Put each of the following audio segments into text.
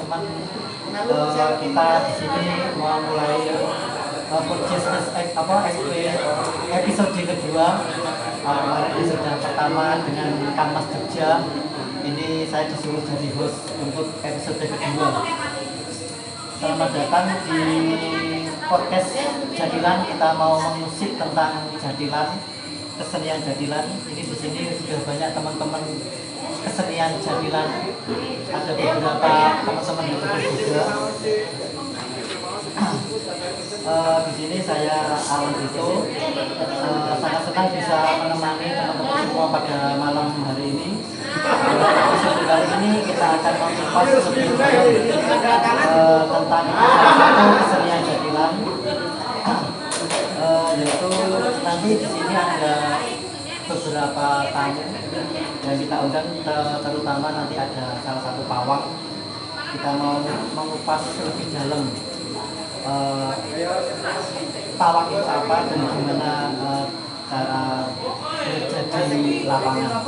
teman-teman, kita di sini mau mulai podcast episode kedua. Episode pertama dengan Kammas Jogja. Ini saya disuruh jadi host untuk episode kedua. Selamat datang di podcast Jadilan. Kita mau mengusik tentang jadilan, kesenian jadilan. Ini di sini sudah banyak teman-teman kesenian jadilan. Ada beberapa teman-teman YouTuber juga. Di sini saya Alan itu sangat senang bisa menemani teman-teman semua pada malam hari ini. Episode kali ini kita akan mengupas lebih dalam tentang satu kesenian jadilan, yaitu nanti di sini ada beberapa tamu yang kita undang, terutama nanti ada salah satu pawang. Kita mau mengupas lebih dalam pawang itu apa dan gimana cara bekerja di lapangan.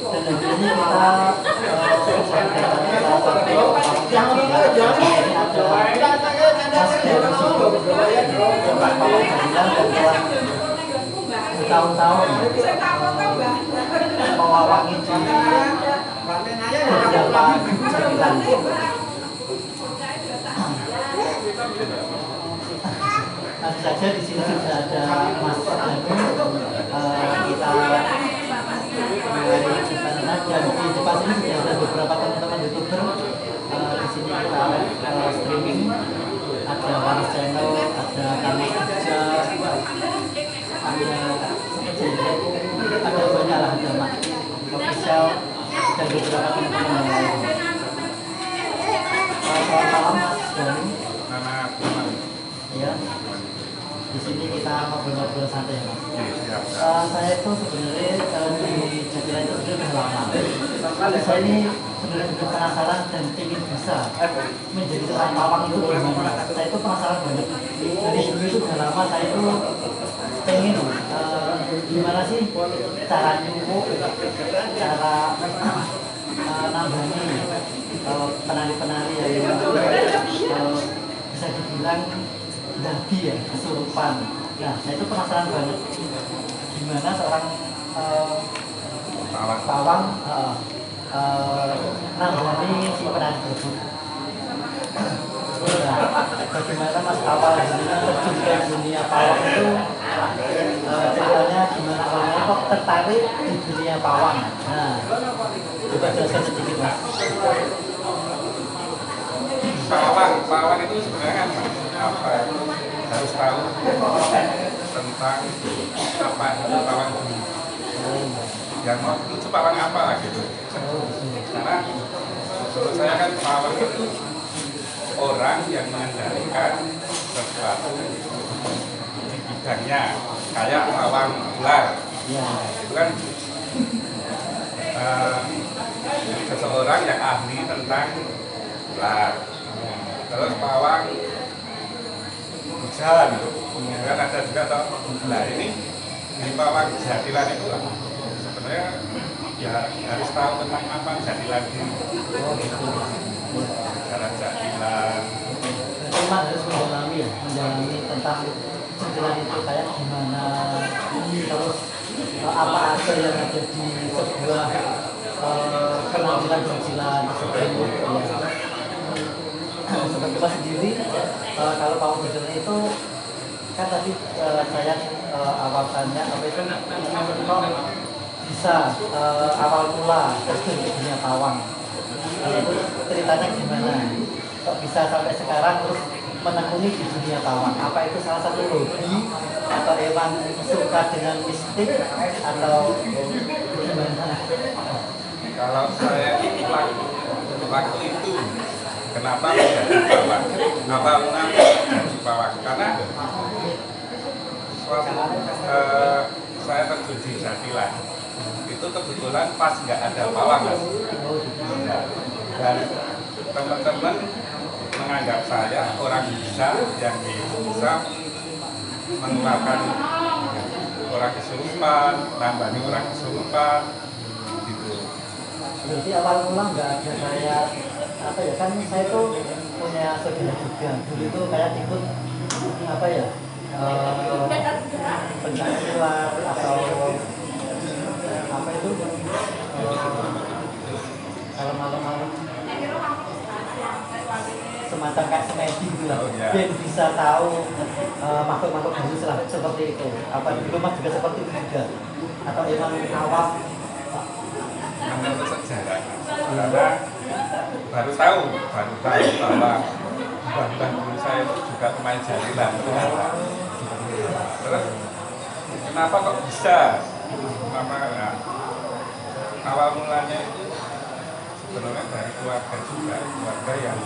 Dan di sini kita ini ada Mas Dewi pawang jadilan dan telah bertahun-tahun mewawangi di beberapa jadilan. Nanti saja di sini sudah ada Mas Danu. Kita mulai internet dan di depan ini sudah ada beberapa teman-teman YouTuber. Di sini kita streaming. Ada Waris Channel, ada Kammas Jogja, ada banyak lah, ada Mak Official dan beberapa teman-teman yang lain. Selamat malam Mas Danu. Ya, di sini kita ngobrol-ngobrol santai ya Mas. Saya itu sebenarnya di jadilan itu sudah lama. Saya ini sebenarnya penasaran dan ingin bisa menjadi seorang pawang itu gimana. Saya itu penasaran banget. Dari dulu itu sudah lama saya itu pengen gimana sih cara nyumpuk, cara nambani penari-penari yang bisa dibilang dabi ya, kesurupan. Nah, saya itu penasaran banget gimana seorang pawang nambani si penari tersebut. Nah, bagaimana Mas awal terjun ke dunia pawang itu, ceritanya gimana awalnya kok tertarik di dunia pawang? Nah, coba jelaskan sedikit Mas. Pawang itu sebenarnya apa? Harus tahu tentang apa itu pawang dulu. Yang mau itu pawang apa gitu. Karena menurut saya kan pawang itu orang yang mengendalikan sesuatu di bidangnya, kayak pawang ular. Itu kan seseorang yang ahli tentang ular. Terus pawang hujan, kan ada juga toh. Nah ini pawang jadilan itu sebenarnya ya harus tahu tentang apa jadilan ini. Cara jadilan. Memang harus mendalami tentang jadilan itu kayak gimana, terus apa aja yang ada di sebuah penampilan jadilan tersebut. Seperti Mas sendiri, kalau pawang jadilan itu kan tadi saya awal tanya apa itu kok bisa awal mula terjun ke dunia pawang. Itu ceritanya gimana? Kok bisa sampai sekarang terus menekuni di dunia pawang? Apa itu salah satu hobi atau emang suka dengan mistik atau gimana? Kalau saya waktu itu kenapa menjadi pawang? Awalnya menjadi pawang karena saya terjun di jadilan itu kebetulan pas nggak ada pawang. Dan teman-teman menganggap saya orang bisa yang bisa mengeluarkan orang kesurupan, nambani orang kesurupan gitu. Berarti awal mula nggak ada kayak apa ya, kan saya tuh punya saudara juga dulu itu kayak ikut apa ya, pencaksilat atau apa itu, kalau malam-malam semacam kayak semedi gitu lah, biar bisa tahu makhluk-makhluk halus lah seperti itu. Apa dulu mas juga seperti itu juga, atau emang awam? Menurut sejarah, karena baru tahu bahwa mbah guru saya itu juga pemain jadilan. Terus kenapa kok bisa? Kenapa? Nah, awal mulanya itu sebenarnya dari keluarga juga, keluarga yang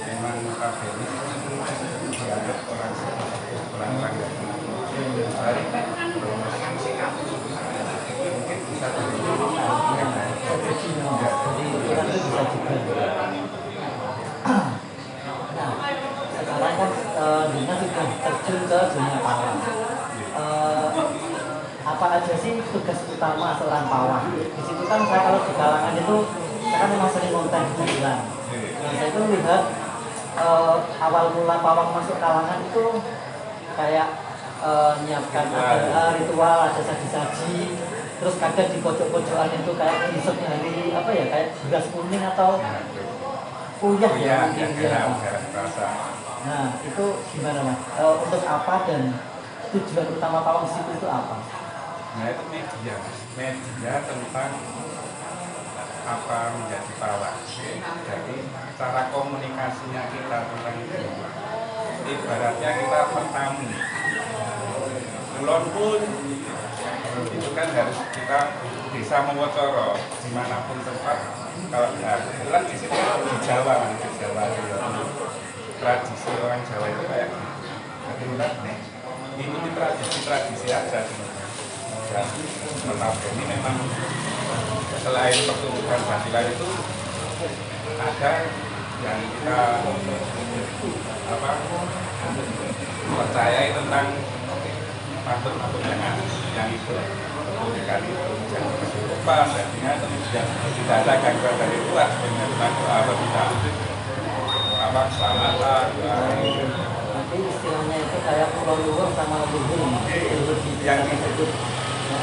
memang notabene dianggap orang-orang yang baik. Mungkin bisa dari Nah, sekarang kan Dina sudah terjun ke dunia pawang. Apa aja sih tugas utama seorang pawang? Di situ kan saya kalau di kalangan itu, saya kan memang sering konten di bilang. Nah, saya itu lihat awal mula pawang masuk kalangan itu kayak menyiapkan ada ritual, ada saji-saji. Terus kadang di pojok-pojokan itu kayak ngisepnya hari apa ya, kayak beras kuning atau uyah ya mungkin ya. Nah itu gimana mas? Untuk apa dan tujuan utama pawang di situ itu apa? Nah itu media tentang apa menjadi pawang. Jadi cara komunikasinya kita tentang itu, ibaratnya kita pertamu. Kulon pun itu kan harus kita bisa mewocoro dimanapun tempat. Kalau kebetulan di sini di Jawa tradisi orang Jawa itu kayak gitu. Jadi ini tradisi aja sebenarnya. Dan ini memang selain pertunjukan batilan itu ada yang kita percayai tentang makhluk-makhluk yang itu pertunjukan itu jangan kesurupan dan tidak ada gangguan dari luar sebenarnya apa tidak selamatan. Nanti istilahnya itu kayak pulau luar sama luhur yang disebut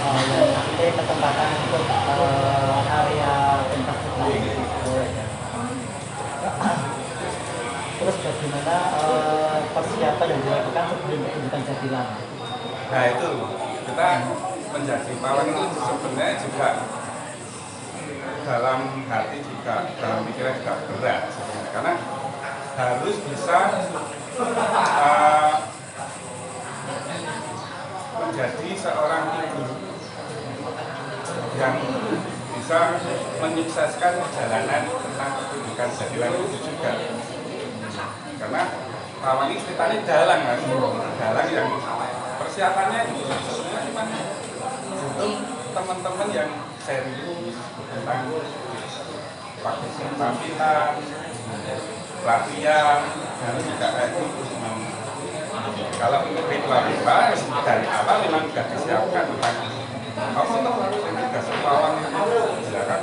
yang nanti kesempatan untuk area pentas itu. Terus bagaimana persiapan yang dilakukan sebelum pertunjukan jadilan? Nah itu kita menjadi pawang itu sebenarnya juga dalam hati juga, dalam pikiran juga berat sebenarnya. Karena harus bisa menjadi seorang ibu yang bisa menyukseskan perjalanan tentang pertunjukan jadilan itu juga. Karena pawang ini ceritanya dalang kan, dalang yang persiapannya itu cuma butuh teman-teman yang serius tentang waktu pampilan, pelatihan, dan juga kayak itu. Kalau untuk ritual dari awal memang sudah disiapkan tentang tugas pawang itu silakan.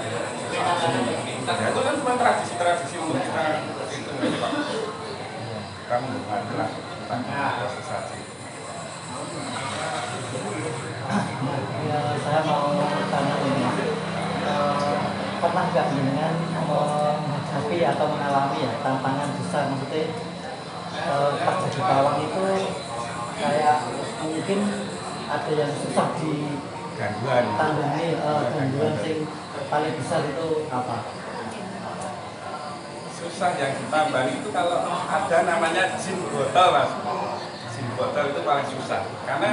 Ya itu kan cuma tradisi-tradisi untuk kita itu kita membantulah tentang proses saja. Ya, saya mau tanya ini, pernah nggak dengan menghadapi atau mengalami ya tantangan besar, maksudnya pas jadi pawang itu kayak mungkin ada yang susah ditangani, gangguan sing paling besar itu apa? Susah yang ditambah itu kalau ada namanya jin botol mas. Jin botol itu paling susah karena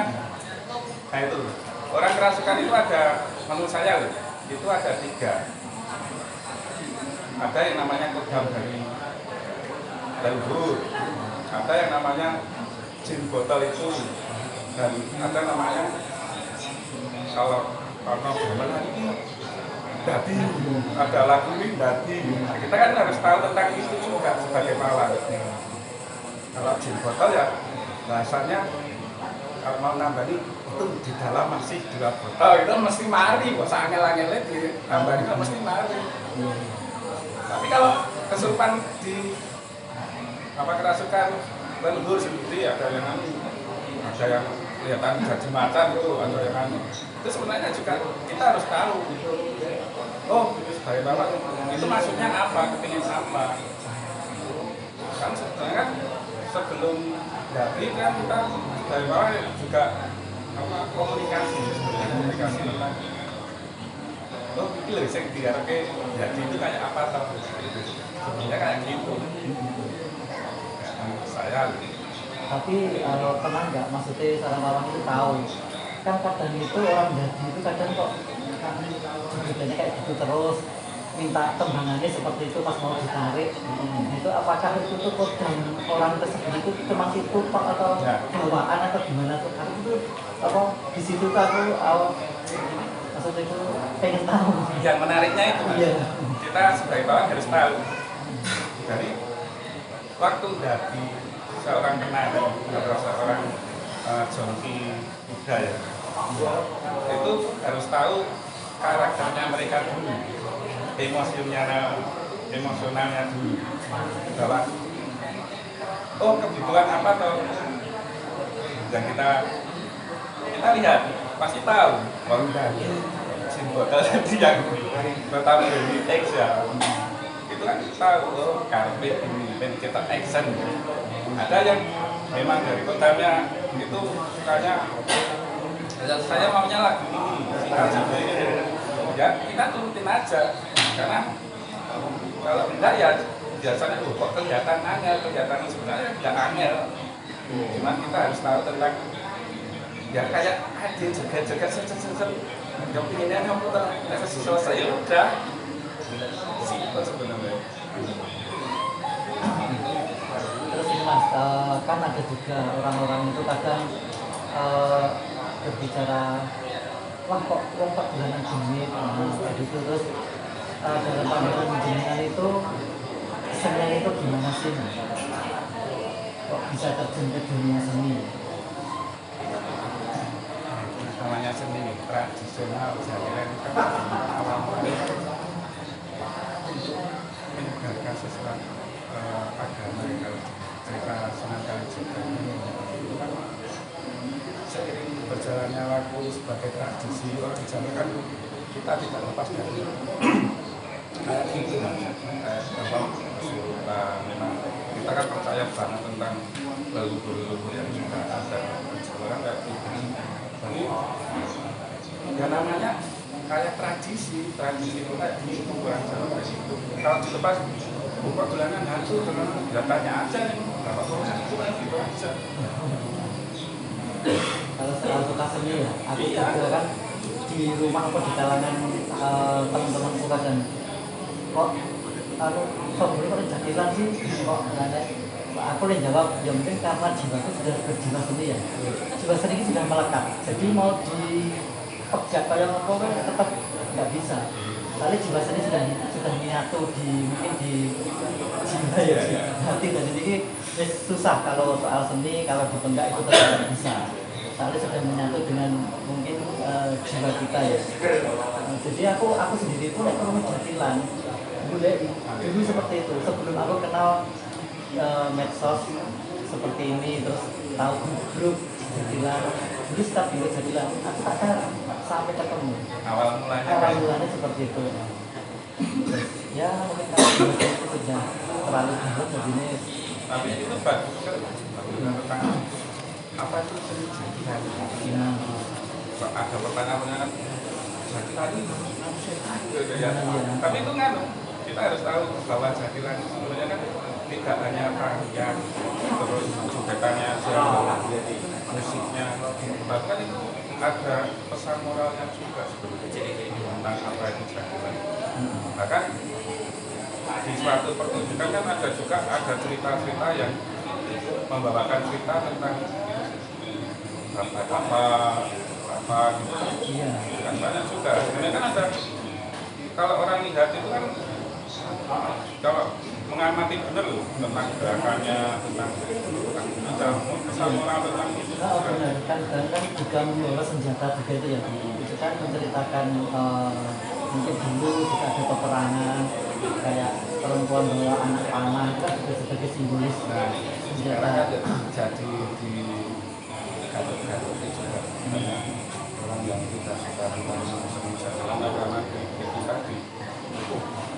nah itu orang kerasukan itu ada, menurut saya loh, itu ada 3. Ada yang namanya kodam dari leluhur, ada yang namanya jin botol itu, dan ada namanya kalau gimana ini dadi, ada lagu ini dadi. Nah, kita kan harus tahu tentang itu juga sebagai pawang. Kalau jin botol ya bahasanya kalau mau nambah itu di dalam masih 2 botol itu mesti mari, kok angel-angelnya di nambah itu mesti mari. Tapi kalau kesurupan di kerasukan leluhur sendiri, ada yang kelihatan jadi macan itu, ada yang itu sebenarnya juga kita harus tahu. Oh, sebagai bapak itu maksudnya apa, kepingin apa? Kan sebenarnya kan sebelum dari kan kita dari bawah juga komunikasi tentang oh ini loh yang diharapkan jadi itu kayak apa tahu sebenarnya kayak gitu saya. Tapi pernah nggak maksudnya seorang orang itu tahu kan kadang itu orang jadi itu kadang kok judulnya kayak gitu terus minta tembangannya seperti itu pas mau ditarik. Itu apakah itu tuh kodam orang tersebut itu cuma itu pak atau bawaan atau gimana tuh? Aku tuh apa di situ tuh aku maksudnya itu pengen tahu. Yang menariknya itu iya. Kita sebagai bawah harus tahu dari waktu dari seorang penari atau seorang joki muda ya, itu harus tahu karakternya mereka dulu, emosionalnya dulu, bahwa oh kebutuhan apa toh yang kita lihat pasti tahu bahwa jin botol tadi yang pertama dari X ya itu kan tahu oh karpet ini dan kita action. Ada yang memang dari kodamnya itu sukanya saya maunya lagu ini ya kita turutin aja karena kalau enggak ya biasanya kok kelihatan angel, kelihatan sebenarnya tidak angel. Cuman kita harus tahu tentang ya kayak dia joget-joget set yang pinginnya kamu selesai ya udah simpel sebenarnya. Terus ini mas, kan ada juga orang-orang itu kadang berbicara wah kok wong tak bulanan gini gitu terus dalam pandangan jenengan itu seni itu gimana sih mas? Kok bisa terjun ke dunia seni? Namanya seni tradisional jalan kan awal mulai untuk menyebarkan sesuatu agama kalau cerita Sunan Kalijaga itu kan seiring berjalannya waktu sebagai tradisi orang Jawa kan kita tidak lepas dari kayak gitu kayak bahwa memang kita kan percaya banget tentang leluhur-leluhur yang sudah ada di Jawa kan kayak gitu. Jadi ya namanya kayak tradisi itu tadi orang Jawa kayak gitu. Kalau dilepas buka bulanan hantu ya tanya aja nih berapa proses itu kan gitu aja. Kalau soal suka seni ya, aku juga kan di rumah apa di kalangan teman-temanku kadang kok sobri kok jadilan sih kok nggak aku yang jawab ya mungkin karena jiwaku sudah berjiwa seni ya, jiwa seni ini sudah melekat jadi mau dipegat kayak apa kan tetap nggak bisa kali jiwa seni sudah menyatu di mungkin di jiwa ya hati dan jadi susah kalau soal seni kalau dipenggak itu tetap nggak bisa soalnya sudah menyatu dengan mungkin jiwa kita ya. Jadi aku sendiri pun ekonomi jadilan dulu seperti itu sebelum aku kenal medsos seperti ini terus tahu grup jadilan dulu setiap grup jadilan aku tak sampai ketemu awal mulanya seperti itu ya mungkin kalau itu sudah terlalu berat begini tapi itu bagus kan tentang apa itu seni jadilan ya. Ada pertanyaan jadi tadi ya. Tapi itu kan kita harus tahu bahwa jadilan sebenarnya kan tidak hanya tarian terus jogetannya aja musiknya bahkan itu ada pesan moralnya juga sebenarnya tentang apa itu jadilan. Bahkan di suatu pertunjukan kan ada juga ada cerita-cerita yang membawakan cerita tentang apa gitu. Iya. Kan banyak juga. Sebenarnya kan ada kalau orang lihat itu kan kalau mengamati benar loh tentang gerakannya tentang ada pesan moral tentang itu. Oh benar kan juga membawa senjata juga itu ya itu kan menceritakan mungkin dulu juga ada peperangan kayak perempuan bawa anak panah itu kan juga sebagai simbolis senjata. Jadi di Gatot-Gatot itu juga banyak orang yang tidak suka dengan seni jatilan karena itu tadi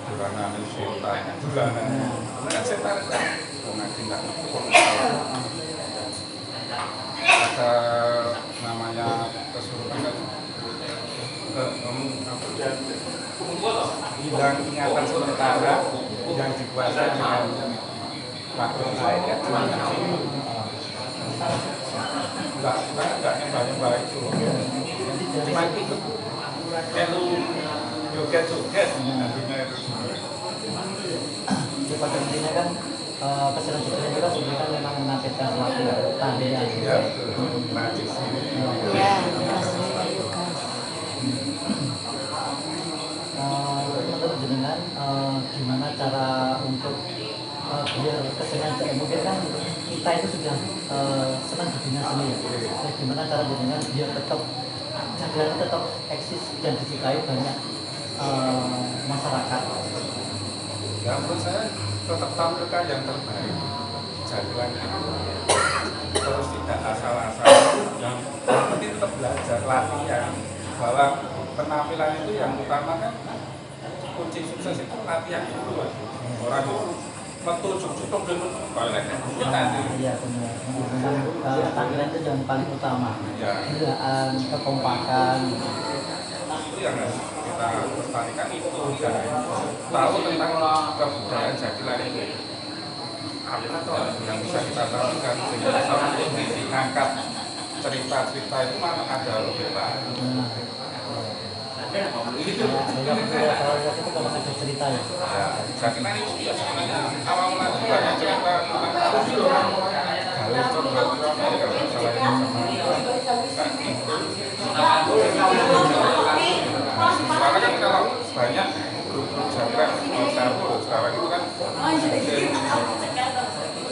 duranan setan, duranan kan setan kan tidak ada namanya kesurupan kan hilang ingatan sementara yang dikuasai dengan makhluk lain ya enggak nyembah itu cuma ikut elu joget-joget nantinya itu Ya pada intinya kan kesenian jatilan itu kan sebenarnya kan memang menampilkan suatu tarian. ya tradisi Menurut jenengan gimana cara untuk biar kesenian mungkin kan kita itu sudah senang di dunia seni ya. Nah, gimana cara jenengan biar tetap jatilan tetap eksis dan disukai banyak masyarakat. ya menurut saya tetap tampilkan yang terbaik jatilan itu terus tidak asal-asalan yang penting tetap belajar latihan bahwa penampilan itu yang utama kan kunci sukses itu latihan dulu orang itu metu cukup dulu balik nanti Iya benar. Memang tampilan itu yang paling utama. ya Gerakan, kekompakan. itu yang harus kita lestarikan itu dan tahu tentang kebudayaan jatilan itu apa tuh yang bisa kita tampilkan sehingga sama mengangkat cerita-cerita itu mana ada lebih baik Itu kalau ada cerita ya. jatilan itu ya sebenarnya awal mula juga yang cerita tentang Galih Condro kalau salah karena kan kalau banyak grup-grup jatilan sekarang itu kan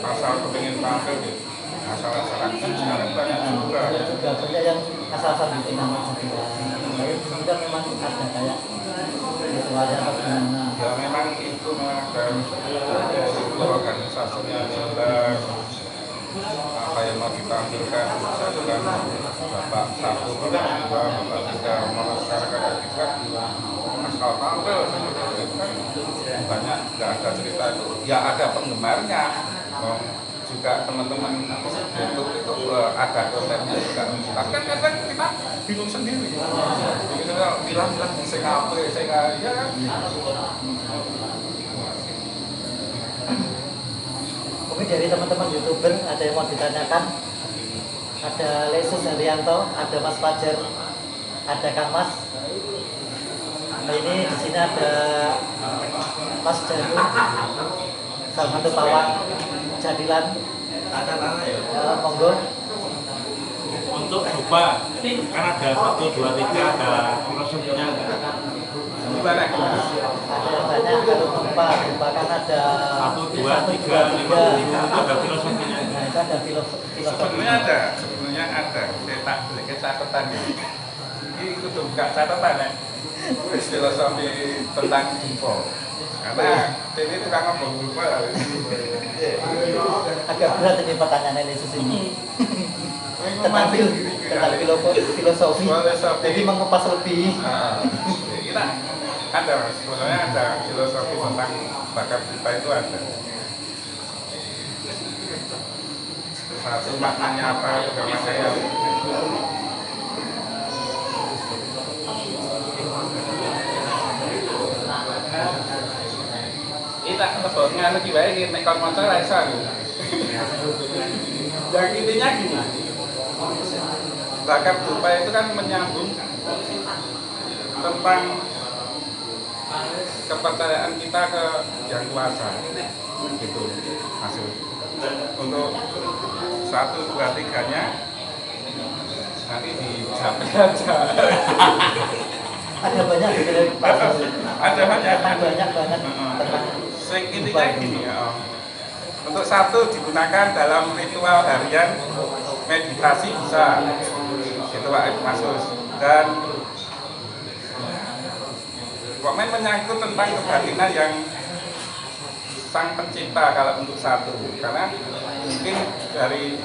asal kepingin tampil gitu asal-asalan kan sekarang banyak juga Juga banyak yang asal-asal bikin nama jatilan. Juga memang ada kayak ritualnya atau gimana. ya memang itu memang dari organisasinya jelas apa yang mau ditampilkan jadikan bapak satu bapak dua bapak tiga masyarakat kita asal tampil itu kan banyak nggak ada cerita itu ya ada penggemarnya juga teman-teman YouTube itu ada kontennya juga tapi kan kadang kita bingung sendiri bilang sing apa sing ya kan Mungkin dari teman-teman YouTuber ada yang mau ditanyakan. Ada Lesus Haryanto, ada Mas Fajar, ada Kang Mas. Nah, ini di sini ada Mas Janu, salah satu pawang jatilan. Ada mana ya? Monggo. Untuk dupa kan ada 1, 2, 3 ada filosofinya gimana Ada yang banyak kalau dupa kan ada 1, 2, 3, 5, 7 itu ada filosofinya. Nah itu ada filosofi. sebetulnya ada saya tak beli catatan ini ikut buka catatan ya filosofi tentang dupa karena ini tukang ngomong dupa Agak berat ini pertanyaannya Lesus ini. tentang filosofi. Jadi mengupas lebih. Kita ada sebenarnya ada filosofi tentang bakat kita itu ada. Satu maknanya apa juga maknanya. Kita sebutnya lebih baik ini nek kon maca ra iso. Yang intinya gini. Bakat dupa itu kan menyambung tentang kepercayaan kita ke yang kuasa gitu hasil untuk 1, 2, 3-nya nanti dijamin aja Ada banyak gitu dari ada banyak banget tentang sing intinya gini ya untuk 1 digunakan dalam ritual harian meditasi bisa gitu Pak Masus dan komen menyangkut tentang kebatinan yang sang pencipta kalau untuk satu, karena mungkin dari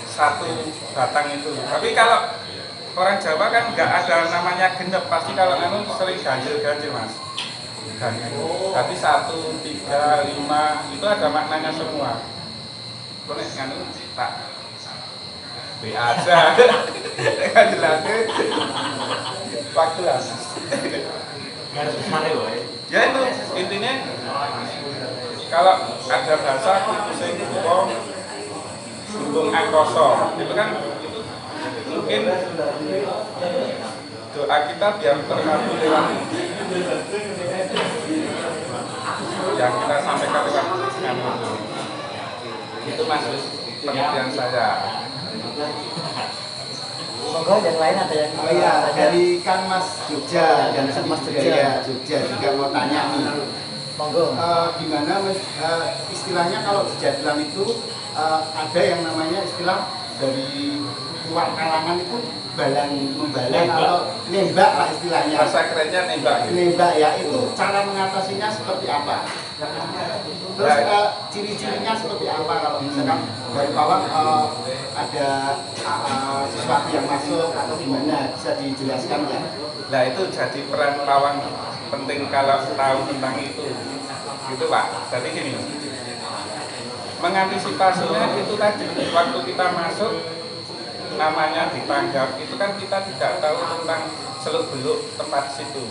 satu batang itu. Tapi kalau orang Jawa kan nggak ada namanya genep, pasti kalau anu sering ganjil-ganjil mas. Tapi 1, 3, 5 itu ada maknanya semua. Kalau anu tak B aja, kan jelasnya waktu lah. Ya itu intinya kalau ada bahasa kusing buko singgung angkoso itu kan mungkin doa kita biar terkabul lewat yang kita sampaikan lewat itu mas pengertian saya. Monggo yang lain ada yang Oh iya, dari Kang Mas Jogja dan Mas juga Jogja. ya Jogja juga mau tanya nih. monggo. Gimana istilahnya kalau di jadilan itu ada yang namanya istilah dari luar kalangan itu membalang atau nembak lah istilahnya. Bahasa kerennya nembak. Nembak ya, itu cara mengatasinya seperti apa? Terus ciri-cirinya seperti apa kalau misalkan dari pawang ada sesuatu yang masuk atau gimana, bisa dijelaskan ya? Nah itu jadi peran pawang penting kalau tahu tentang itu, gitu pak. Jadi gini, mengantisipasinya itu tadi waktu kita masuk namanya ditanggap itu kan kita tidak tahu tentang seluk beluk tempat situ.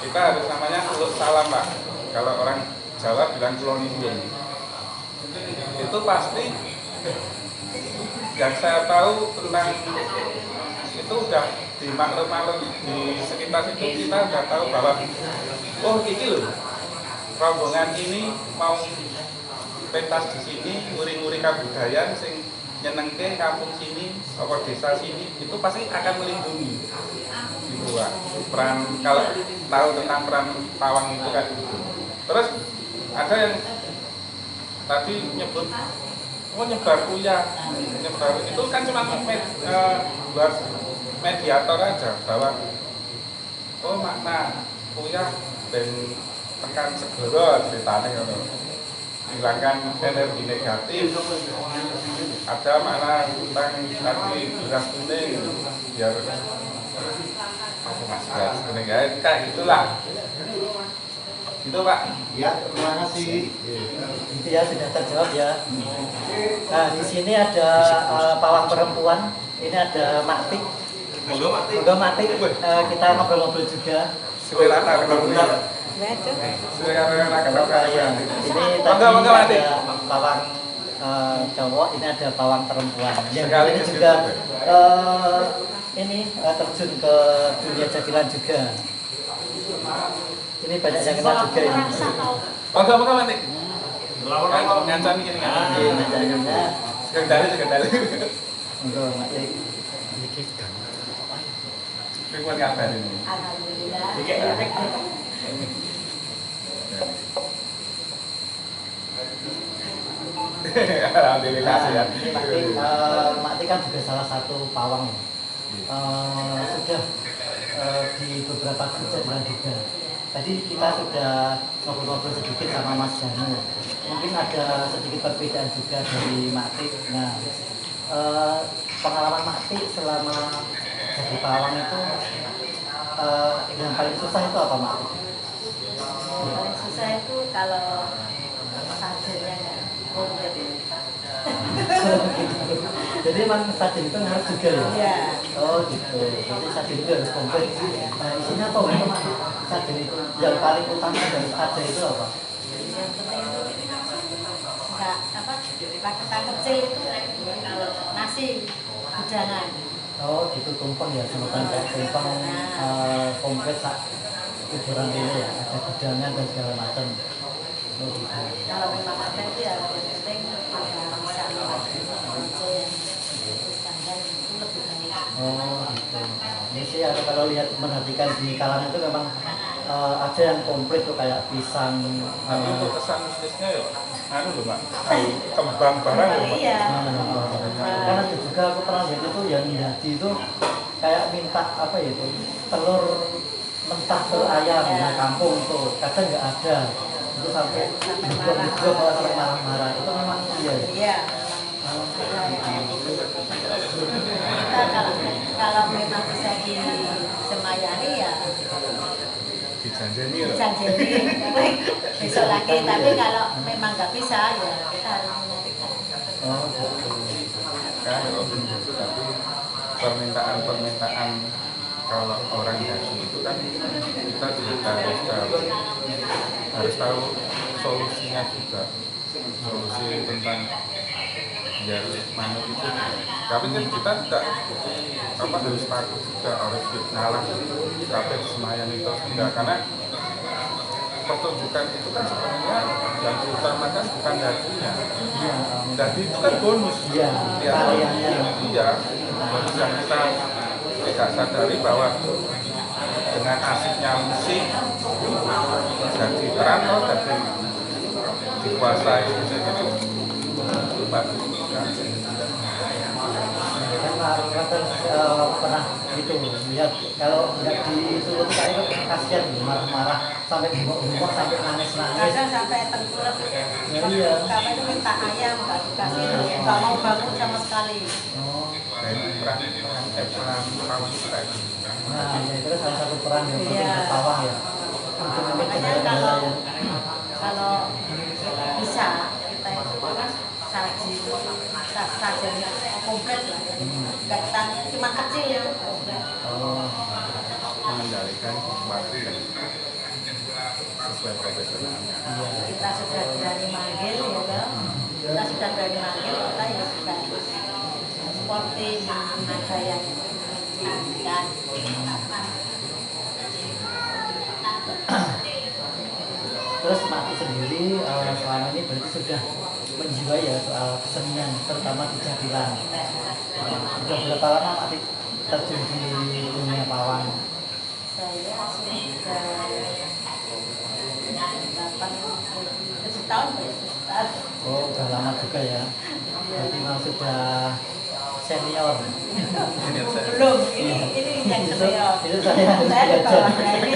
Kita harus namanya seluk salam pak. Kalau orang Jawa bilang kulon nyuwun. Itu pasti yang saya tahu tentang itu udah di maklum-maklum di sekitar situ kita udah tahu bahwa oh ini loh rombongan ini mau pentas di sini nguri-nguri kabudayaan sing nyenengke kampung sini atau desa sini itu pasti akan melindungi gitu Pak. Peran kalau tahu tentang peran pawang itu kan gitu. Terus ada yang tadi nyebut nyebar kuliah, nyebar itu kan cuma buat mediator aja bahwa oh makna kuliah dan tekan segera ceritanya kalau hilangkan energi negatif, ada makna tentang tadi beras kuning biar beras kuning kayak gitulah gitu pak. Ya, terima kasih. Itu ya sudah terjawab ya. Nah di sini ada pawang perempuan, ini ada Maktik. Monggo Maktik, kita ngobrol-ngobrol juga. Selera kebetulan. Selera kebetulan. Ini tadi ada pawang cowok, ini ada pawang perempuan. Yang ini juga ini terjun ke dunia jadilan juga. Ini banyak yang kenal juga ini. Monggo Matik. Ngancam gini kan. Sekali. Monggo Maktik. Pripun kabar ini? Alhamdulillah. Alhamdulillah sih ya. Maktik kan juga salah satu pawang. Sudah di beberapa kejadian juga. Tadi kita sudah ngobrol-ngobrol sedikit sama Mas Janu. Mungkin ada sedikit perbedaan juga dari Maktik. Nah, pengalaman Maktik selama jadi pawang itu yang paling susah itu apa Maktik? Paling susah itu kalau sajennya nggak komplit. Jadi emang sajen itu harus juga ya? Iya. Oh gitu, jadi sajen itu harus komplit. Nah isinya apa untuk sajen itu? Yang paling utama dari ada itu apa? Yang penting itu nggak apa raketan kecil itu kalau nasi bujangan. Oh gitu, tumpeng ya, sebutan kayak tumpeng komplit sak kuburan ini ya, ada gudangan dan segala macam. Oh gitu. Kalau memang ada itu ya yang penting ada bisa aja yang itu lebih baik. Oh gitu. Ini sih kalau lihat perhatikan di kalangan itu memang ada yang komplit tuh kayak pisang. Tapi untuk kesan mistisnya ya, anu loh Mbak, kembang barang loh Mbak. Iya. Karena juga aku pernah lihat itu yang jadi itu kayak minta apa ya itu telur mentah telur ayam di kampung tuh kadang nggak ada itu sampai hijau kalau sampai marah-marah itu memang iya. Iya. Kita kalau memang bisa disemayani ya Dijanjeni ya. dijanjeni besok lagi. Tapi kalau memang nggak bisa ya kita harus menyampaikan. Oh, gitu. Kan itu tapi permintaan kalau orang haji itu kan kita juga harus tahu solusinya juga, solusi tentang biar manut itu. Tapi kan kita tidak harus takut juga, harus ngalah sampai Senayan itu enggak, karena pertunjukan itu kan sebenarnya yang diutamakan bukan hajinya. Jadi itu kan bonus. Iya, tariannya. Iya, bonus yang kita tidak sadari bahwa dengan asiknya musik jadi terantau, jadi dikuasai itu bagus. Kan pernah gitu lihat kalau nggak disuruh kita itu kasihan marah-marah sampai bengok sampai nangis-nangis. Kadang sampai tengkurap. Ya, iya. Kami itu minta ayam nggak dikasih, nggak mau bangun sama sekali. Oh, Nah ini peran pawang itu kayak gitu. nah ya, itu kan salah satu peran yang penting Iya. berpawang ya. Makanya kalau bisa kita itu sajinya komplit lah. Nggak kita cuma kecil ya. Oh, Mengendalikan waktu yang sesuai profesionalnya. Kita sudah berani manggil ya kan. Kita sudah berani manggil, kita ya sudah sporting ada yang kan. terus Mati sendiri selama ini berarti sudah menjiwai ya soal kesenian terutama di Jatilan. Sudah berapa lama Mati terjun di dunia pawang? Saya sudah 7 tahun ya, 7 tahun. Oh, udah lama juga ya. Berarti memang sudah senior. Belum, ini yang senior. Itu saya Saya di bawahnya ini.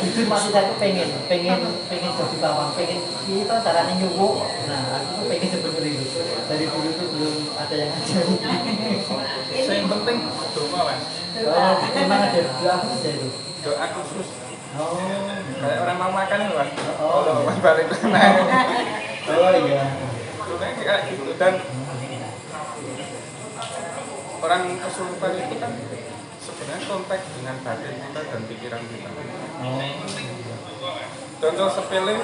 Jujur masih saya pengen jadi pawang, pengen itu caranya nyuwuk. Nah, aku tuh pengen sebenarnya itu. Dari dulu tuh belum ada yang ngajarin. Yang penting doa mas. Oh, memang ada doa saja itu. Doa khusus. Oh, Kayak orang mau makan itu mas. Oh, Kalau iya. mas balik nah. oh iya. Kayak gitu. Dan orang kesulitan itu kan sebenarnya kontak dengan batin kita dan pikiran kita. Oh, Contoh sepele,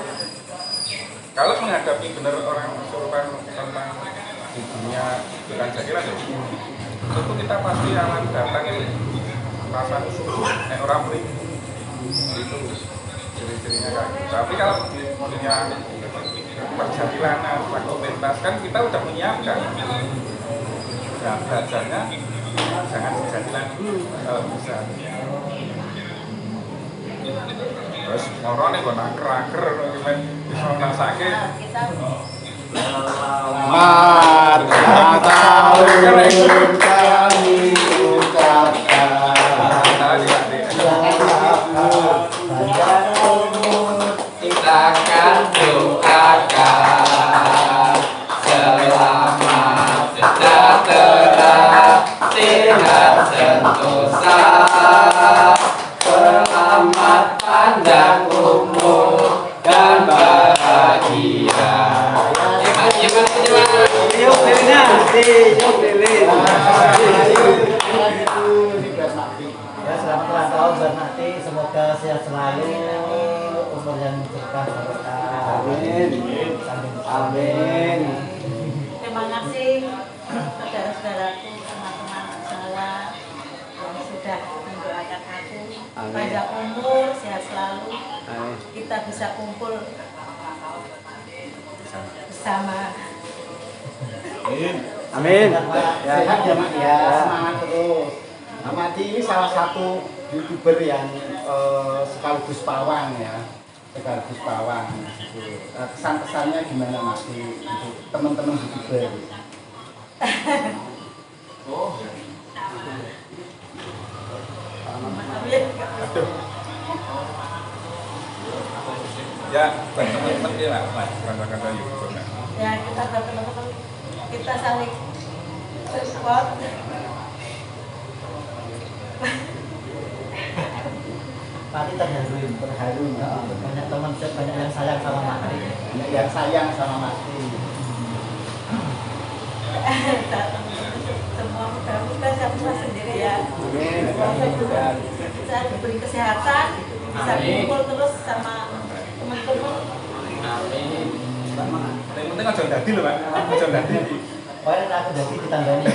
kalau menghadapi benar orang kesurupan tentang di dunia bukan jakiran ya, itu kita pasti akan datang rasa orang beri itu ciri-cirinya kayak gitu. Tapi kalau di dunia perjalanan waktu lintas kan kita udah menyiapkan. Nah, belajarnya jangan jalan dulu kalau bisa. Terus ngorone kok naker-naker gimana bisa ngrasake. Kita Selamat tahun kami ucapkan. banyak Kita akan doakan selamat sejahtera, sehat sentosa, selamat panjang umur dan bahagia. Yuk, lilin. Ya, selamat ulang tahun buat Mati. Semoga sehat selalu, umur yang berkah barokah. Amin. Amin. terima kasih saudara-saudaraku, teman-teman saya yang sudah mendoakan aku panjang umur, sehat selalu. Kita bisa kumpul bersama. Amin. Ya, Sehat ya Mak ya, semangat terus. Nah, Mati ini salah satu YouTuber yang sekaligus pawang ya, sekaligus pawang. Kesan-kesannya gimana Mati untuk teman-teman YouTuber? Aduh, Ya, teman-teman dia lah, kata-kata YouTube. Ya kita teman-teman kita saling support. Mati terharu ya. Banyak teman banyak yang sayang sama Mati. Banyak yang sayang sama Mati. Semua mudah-mudah saya sendiri ya. Saya diberi kesehatan, bisa kumpul terus sama teman-teman. Yang penting aja dadi lho, Pak. Aja dadi. Pokoknya aku jadi ditandani.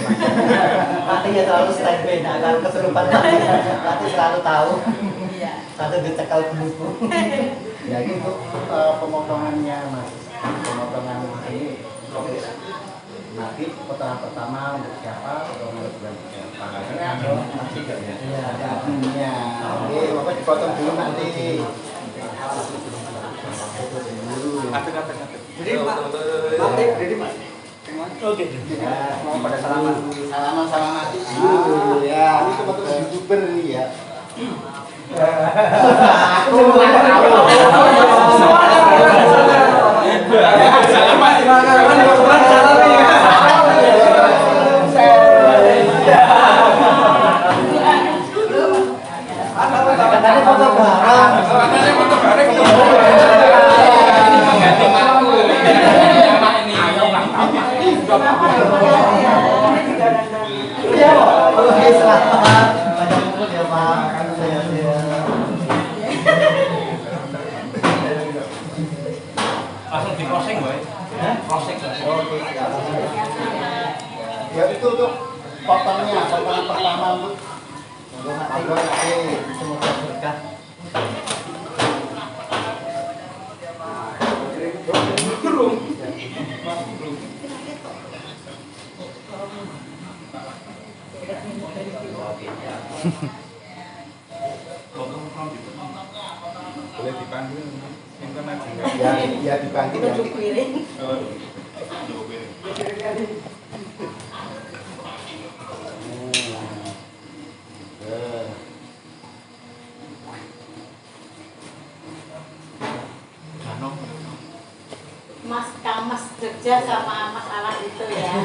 Mati ya selalu standby, nah kalau kesurupan Mati selalu tahu. Iya. Satu dicekal dulu. Ya itu pemotongannya Mas. Pemotongan ini nanti potongan pertama untuk siapa, potongan kedua untuk siapa. Masih gak ya? Iya. Ya. Oke, Bapak dipotong dulu nanti. Jadi Mati jadi Mas. Oke. Ya, mau pada salaman sama Mati dulu. Ya, ini teman-teman YouTuber nih ya. Aku nggak Katanya foto bareng. Katanya foto bareng. Iya, oke selamat. Banyak kumpul ya Pak. Langsung di crossing, Boy. Crossing. Oke, ya itu untuk potongan pertama untuk Mati. Semoga berkah. Boleh dipanggil internet juga. ya dibantu Kita piring. Mas Kamas Jogja sama Mas Alan itu ya,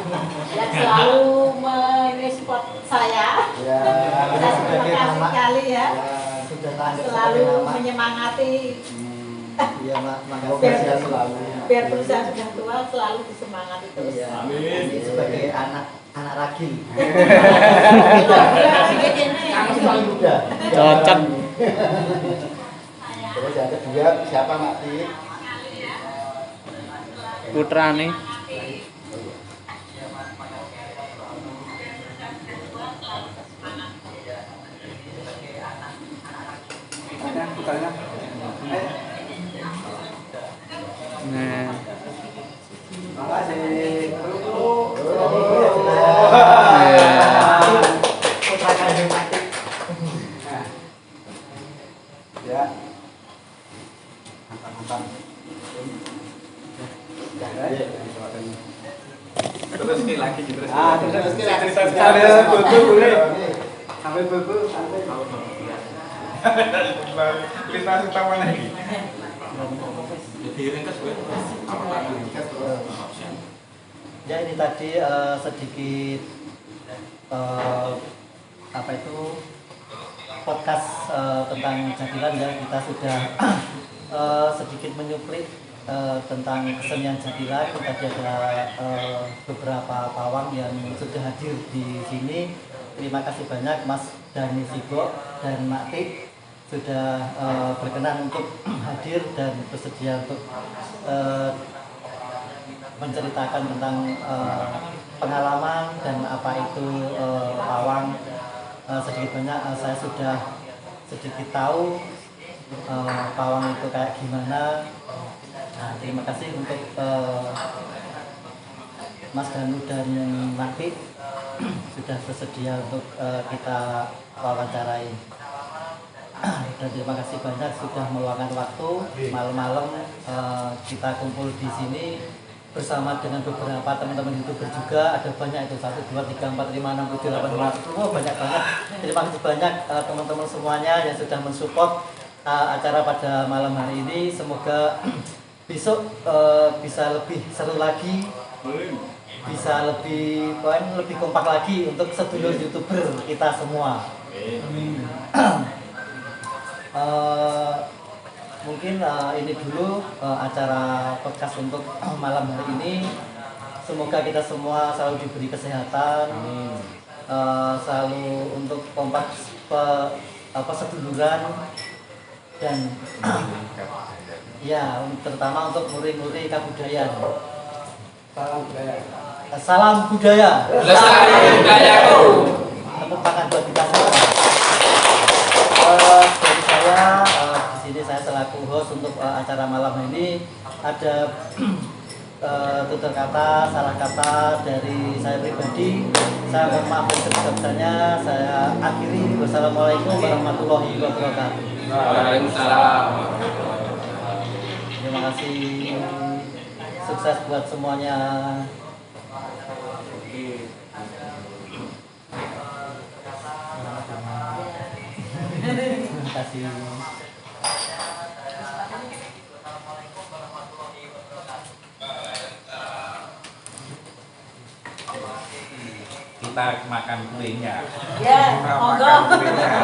yang selalu mensupport saya. ya Saya terima kasih sekali ya, Sudah tanggap selalu sebagai nama. menyemangati. Iya, Mak. semoga sehat selalu. Biar perusahaan sudah tua selalu disemangati terus. Iya. Amin. Sebagai anak ragil. Kamu paling muda. Cocok. Terus yang kedua siapa Mati? Putrane. Nah, Makasih. Putra kandung Mati. Ya. Mantap. Terus ini lagi terus. Terus kita Sampai buku boleh. Sampai buku sampai. Lintasi taman lagi. Jadi ringkas, Boy. Ya ini tadi sedikit apa itu podcast tentang Jatilan ya, kita sudah sedikit menyuplik tentang kesenian Jatilan. Tadi ada beberapa pawang yang sudah hadir di sini. Terima kasih banyak Mas Dani Sibo dan Mak Tik sudah berkenan untuk hadir dan bersedia untuk menceritakan tentang pengalaman dan apa itu pawang. Sedikit banyak saya sudah sedikit tahu pawang itu kayak gimana. Nah, terima kasih untuk Mas Danu dan Mak Tik sudah bersedia untuk kita wawancarai. Dan terima kasih banyak sudah meluangkan waktu malam-malam kita kumpul di sini bersama dengan beberapa teman-teman YouTuber juga. Ada banyak itu 1, 2, 3, 4, 5, 6, 7, 8, 9, 10 banyak banget. Terima kasih banyak teman-teman semuanya yang sudah mensupport acara pada malam hari ini. Semoga besok bisa lebih seru lagi, bisa lebih kompak lagi untuk sedulur YouTuber kita semua. Mungkin ini dulu acara podcast untuk malam hari ini. Semoga kita semua selalu diberi kesehatan, selalu untuk kompak seduluran, dan ya terutama untuk murid-murid kabudayan. Salam budaya. Lestari budayaku. Tepuk tangan buat kita semua. Dari saya di sini saya selaku host untuk acara malam ini. Ada tutur kata, salah kata dari saya pribadi. Saya mohon maaf dan sebesar-besarnya. Saya akhiri. Wassalamualaikum warahmatullahi wabarakatuh. Waalaikumsalam. Terima kasih. Sukses buat semuanya. Terima kasih. Kita makan kuenya. Ya, Kita monggo. makan kuenya.